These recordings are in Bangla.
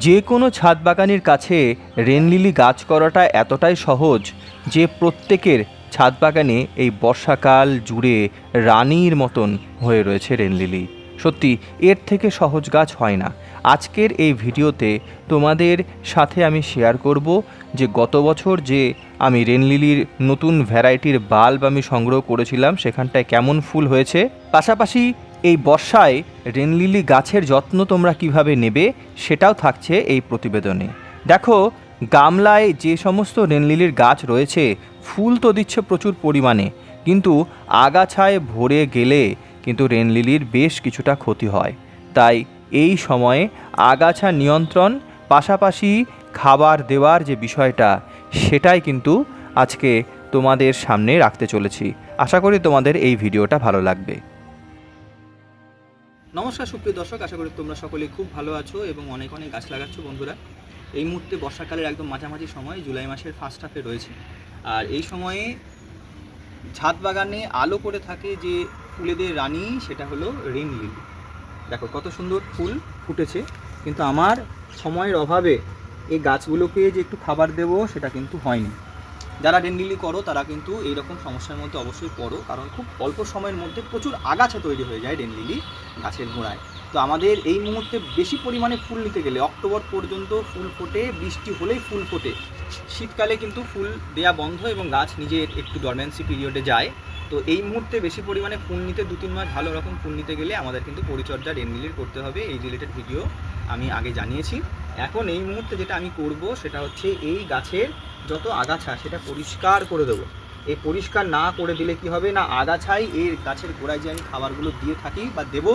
যে কোনো ছাদ বাগানের কাছে রেনলিলি গাছ করাটা এতটাই সহজ যে প্রত্যেকের ছাদ বাগানে এই বর্ষাকাল জুড়ে রানীর মতন হয়ে রয়েছে রেনলিলি। সত্যি এর থেকে সহজ গাছ হয় না। আজকের এই ভিডিওতে তোমাদের সাথে আমি শেয়ার করব যে গত বছর যে আমি রেনলিলির নতুন ভ্যারাইটির বাল্ব আমি সংগ্রহ করেছিলাম সেখানটায় কেমন ফুল হয়েছে, পাশাপাশি এই বর্ষায় রেনলিলি গাছের যত্ন তোমরা কিভাবে নেবে সেটাও থাকছে এই প্রতিবেদনে। দেখো, গামলায় যে সমস্ত রেনলিলির গাছ রয়েছে ফুল তো দিচ্ছে প্রচুর পরিমাণে, কিন্তু আগাছায় ভরে গেলে কিন্তু রেনলিলির বেশ কিছুটা ক্ষতি হয়। তাই এই সময়ে আগাছা নিয়ন্ত্রণ পাশাপাশি খাবার দেওয়ার যে বিষয়টা সেটাই কিন্তু আজকে তোমাদের সামনে রাখতে চলেছি। আশা করি তোমাদের এই ভিডিওটা ভালো লাগবে। নমস্কার সুপ্রিয় দর্শক, আশা করি তোমরা সকলে খুব ভালো আছো এবং অনেক অনেক গাছ লাগাচ্ছ বন্ধুরা। এই মুহূর্তে বর্ষাকালের একদম মাঝামাঝি সময়, জুলাই মাসের ফার্স্ট হাফে রয়েছে। আর এই সময়ে ছাদ বাগানে আলো করে থাকে যে ফুলেদের রানী, সেটা হলো রেনলিলি। দেখো কত সুন্দর ফুল ফুটেছে, কিন্তু আমার সময়ের অভাবে এই গাছগুলোকে যে একটু খাবার দেবো সেটা কিন্তু হয়নি। যারা রেনলিলি করো তারা কিন্তু এইরকম সমস্যার মধ্যে অবশ্যই পড়ো, কারণ খুব অল্প সময়ের মধ্যে প্রচুর আগাছা তৈরি হয়ে যায় রেনলিলি গাছের গোড়ায়। তো আমাদের এই মুহূর্তে বেশি পরিমাণে ফুল নিতে গেলে অক্টোবর পর্যন্ত ফুল ফোটে, বৃষ্টি হলেই ফুল ফোটে। শীতকালে কিন্তু ফুল দেয়া বন্ধ এবং গাছ নিজের একটু ডরমেন্সি পিরিয়ডে যায়। তো এই মুহূর্তে বেশি পরিমাণে ফুল নিতে 2-3 মাস ভালো রকম ফুল নিতে গেলে আমাদের কিন্তু পরিচর্যা রেনলিলির করতে হবে। এই রিলেটেড ভিডিও আমি আগে জানিয়েছি। এখন এই মুহূর্তে যেটা আমি করব সেটা হচ্ছে এই গাছের যত আগাছা সেটা পরিষ্কার করে দেবো। এই পরিষ্কার না করে দিলে কি হবে না, আগাছাই এই গাছের গোড়ায় যে আমি খাবারগুলো দিয়ে থাকি বা দেবো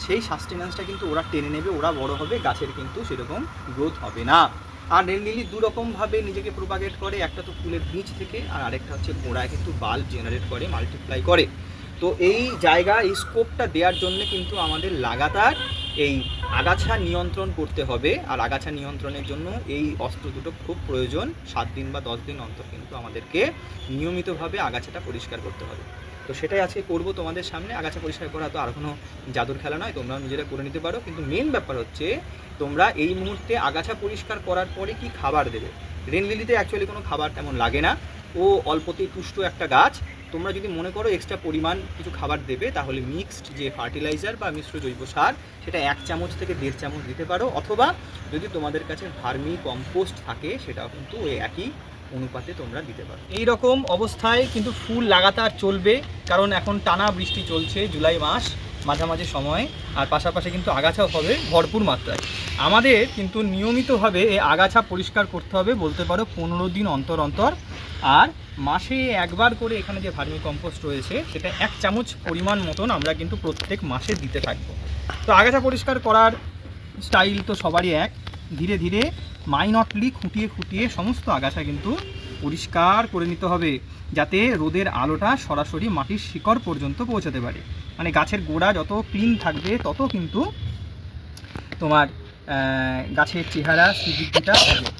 সেই সাস্টেন্যান্সটা কিন্তু ওরা টেনে নেবে, ওরা বড় হবে, গাছের কিন্তু সেরকম গ্রোথ হবে না। আর রেনলিলি দুরকমভাবে নিজেকে প্রোপাগেট করে, একটা তো ফুলের বীজ থেকে, আর আরেকটা হচ্ছে গোড়ায় কিন্তু বাল্ব জেনারেট করে, মাল্টিপ্লাই করে। তো এই জায়গা, এই স্কোপটা দেওয়ার জন্য কিন্তু আমাদের লাগাতার এই আগাছা নিয়ন্ত্রণ করতে হবে। আর আগাছা নিয়ন্ত্রণের জন্য এই অস্ত্র দুটো খুব প্রয়োজন। 7 দিন বা 10 দিন অন্তর কিন্তু আমাদেরকে নিয়মিতভাবে আগাছাটা পরিষ্কার করতে হবে। তো সেটাই আজকে করব তোমাদের সামনে। আগাছা পরিষ্কার করা তো আর কোনো জাদুর খেলা নয়, তোমরা নিজেরা করে নিতে পারো। কিন্তু মেন ব্যাপার হচ্ছে তোমরা এই মুহূর্তে আগাছা পরিষ্কার করার পরে কি খাবার দেবে। রেনলিলিতে অ্যাকচুয়ালি কোনো খাবার তেমন লাগে না, ও অল্পতেই পুষ্ট একটা গাছ। তোমরা যদি মনে করো এক্সট্রা পরিমাণ কিছু খাবার দেবে, তাহলে মিক্সড যে ফার্টিলাইজার বা মিশ্র জৈব সার সেটা 1 চামচ থেকে 1.5 চামচ দিতে পারো, অথবা যদি তোমাদের কাছে ভার্মি কম্পোস্ট থাকে সেটাও কিন্তু ওই একই অনুপাতে তোমরা দিতে পারো। এই রকম অবস্থায় কিন্তু ফুল লাগাতার চলবে, কারণ এখন টানা বৃষ্টি চলছে জুলাই মাস মাঝামাঝি সময়, আর পাশাপাশি কিন্তু আগাছাও হবে ভরপুর মাত্রায়। আমাদের কিন্তু নিয়মিতভাবে এই আগাছা পরিষ্কার করতে হবে, বলতে পারো 15 দিন অন্তর অন্তর। আর মাসে একবার করে এখানে যে ভার্মি কম্পোস্ট রয়েছে সেটা 1 চামচ পরিমাণ মতন আমরা কিন্তু প্রত্যেক মাসে দিতে থাকবো। তো আগাছা পরিষ্কার করার স্টাইল তো সবারই এক। ধীরে ধীরে মাইনটলি খুঁটিয়ে খুঁটিয়ে সমস্ত আগাছা কিন্তু পরিষ্কার করে নিতে হবে, যাতে রোদের আলোটা সরাসরি মাটির শিকড় পর্যন্ত পৌঁছাতে পারে। মানে গাছের গোড়া যত ক্লিন থাকবে তত কিন্তু তোমার গাছের চেহারা শ্রীবৃদ্ধিটা হবে,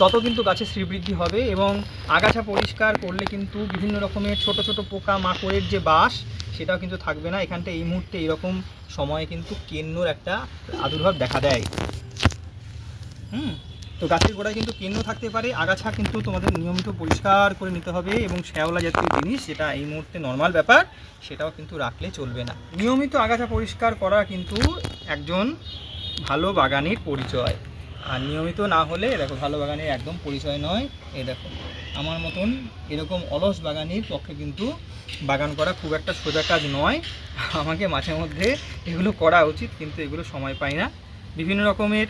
তত কিন্তু গাছের শ্রীবৃদ্ধি হবে। এবং আগাছা পরিষ্কার করলে কিন্তু বিভিন্ন রকমের ছোট ছোট পোকা মাকড়ের যে বাস সেটাও কিন্তু থাকবে না। এখানটা এই মুহূর্তে এরকম সময়ে কিন্তু কেন্নুর একটা আবির্ভাব দেখা দেয়। তো গাছের গোড়ায় কিন্তু কেন্ন থাকতে পারে। আগাছা কিন্তু তোমাদের নিয়মিত পরিষ্কার করে নিতে হবে, এবং শ্যাওলা জাতীয় জিনিস যেটা এই মুহূর্তে নর্মাল ব্যাপার সেটাও কিন্তু রাখলে চলবে না। নিয়মিত আগাছা পরিষ্কার করা কিন্তু একজন ভালো বাগানের পরিচয়। আর নিয়মিত না হলে দেখো ভালো বাগানের একদম পরিচয় নয়। এই দেখো আমার মতন এরকম অলস বাগানের পক্ষে কিন্তু বাগান করা খুব একটা সোজা কাজ নয়। আমাকে মাঝে মধ্যে এগুলো করা উচিত, কিন্তু এগুলো সময় পাই না। বিভিন্ন রকমের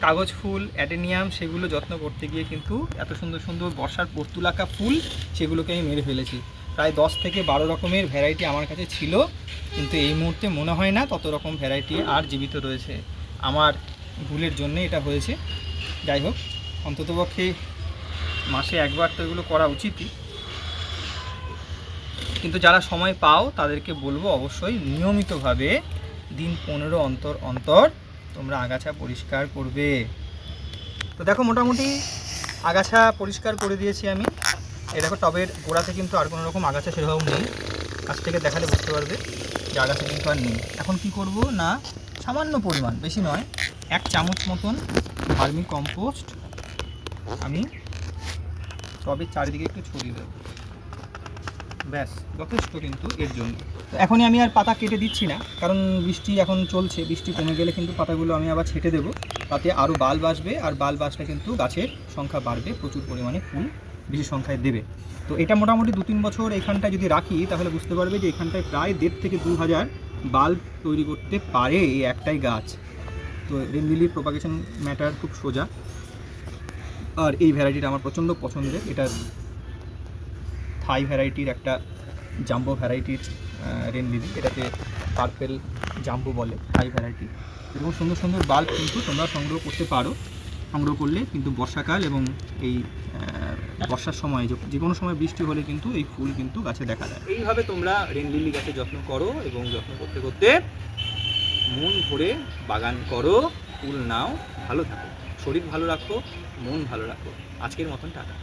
কাগজ ফুল, অ্যাডেনিয়াম, সেগুলো যত্ন করতে গিয়ে কিন্তু এত সুন্দর সুন্দর বর্ষার পর্তুলাকা ফুল সেগুলোকে আমি মেরে ফেলেছি। প্রায় 10 থেকে 12 রকমের ভ্যারাইটি আমার কাছে ছিল, কিন্তু এই মুহূর্তে মনে হয় না তত রকম ভ্যারাইটি আর জীবিত রয়েছে। আমার ভুলের জন্য এটা হয়েছে। যাই হোক, অন্ততপক্ষে মাসে একবার তো এগুলো করা উচিতই। কিন্তু যারা সময় পাও তাদেরকে বলবো অবশ্যই নিয়মিতভাবে দিন 15 অন্তর অন্তর তোমরা আগাছা পরিষ্কার করবে। তো দেখো মোটামুটি আগাছা পরিষ্কার করে দিয়েছি আমি। এই দেখো টবের গোড়াতে কিন্তু আর কোনো রকম আগাছা সেরকম নেই। কাছ থেকে দেখালে বুঝতে পারবে যে আগাছা কিন্তু আর নেই। এখন কি করব না, সামান্য পরিমাণ, বেশি নয়, 1 চামচ মতন ভার্মি কম্পোস্ট আমি টবের চারিদিকে একটু ছড়িয়ে দেবো। ব্যাস যথেষ্ট কিন্তু এর জন্য। তো এখনই আমি আর পাতা কেটে দিচ্ছি না, কারণ বৃষ্টি এখন চলছে, বৃষ্টি কমে গেলে কিন্তু পাতাগুলো আমি আবার ছেটে দেবো, তাতে আরও বাল্ব আসবে, আর বাল্ব আসলে কিন্তু গাছের সংখ্যা বাড়বে, প্রচুর পরিমাণে ফুল বেশি সংখ্যায় দেবে। তো এটা মোটামুটি 2-3 বছর এখানটায় যদি রাখি তাহলে বুঝতে পারবে যে এখানটায় প্রায় 1.5 থেকে 2,000 বাল্ব তৈরি করতে পারে এই একটাই গাছ। তো রেন লিলির প্রপাগেশন ম্যাটার খুব সোজা, আর এই ভ্যারাইটিটা আমার প্রচণ্ড পছন্দের। এটা থাই ভ্যারাইটির একটা জাম্বো ভ্যারাইটির রেন লিলি, এটাকে পার্পেল জাম্বো বলে, থাই ভ্যারাইটি। এরকম সুন্দর সুন্দর বাল্ব কিন্তু তোমরা সংগ্রহ করতে পারো। সংগ্রহ করলে কিন্তু বর্ষাকাল এবং এই বর্ষার সময় যে কোনো সময় বৃষ্টি হলে কিন্তু এই ফুল কিন্তু গাছে দেখা যায়। এইভাবে তোমরা রেন লিলি গাছে যত্ন করো এবং যত্ন করতে করতে মন ভরে বাগান করো, ফুল নাও, ভালো থাকো, শরীর ভালো রাখো, মন ভালো রাখো। আজকের মতন টাটা।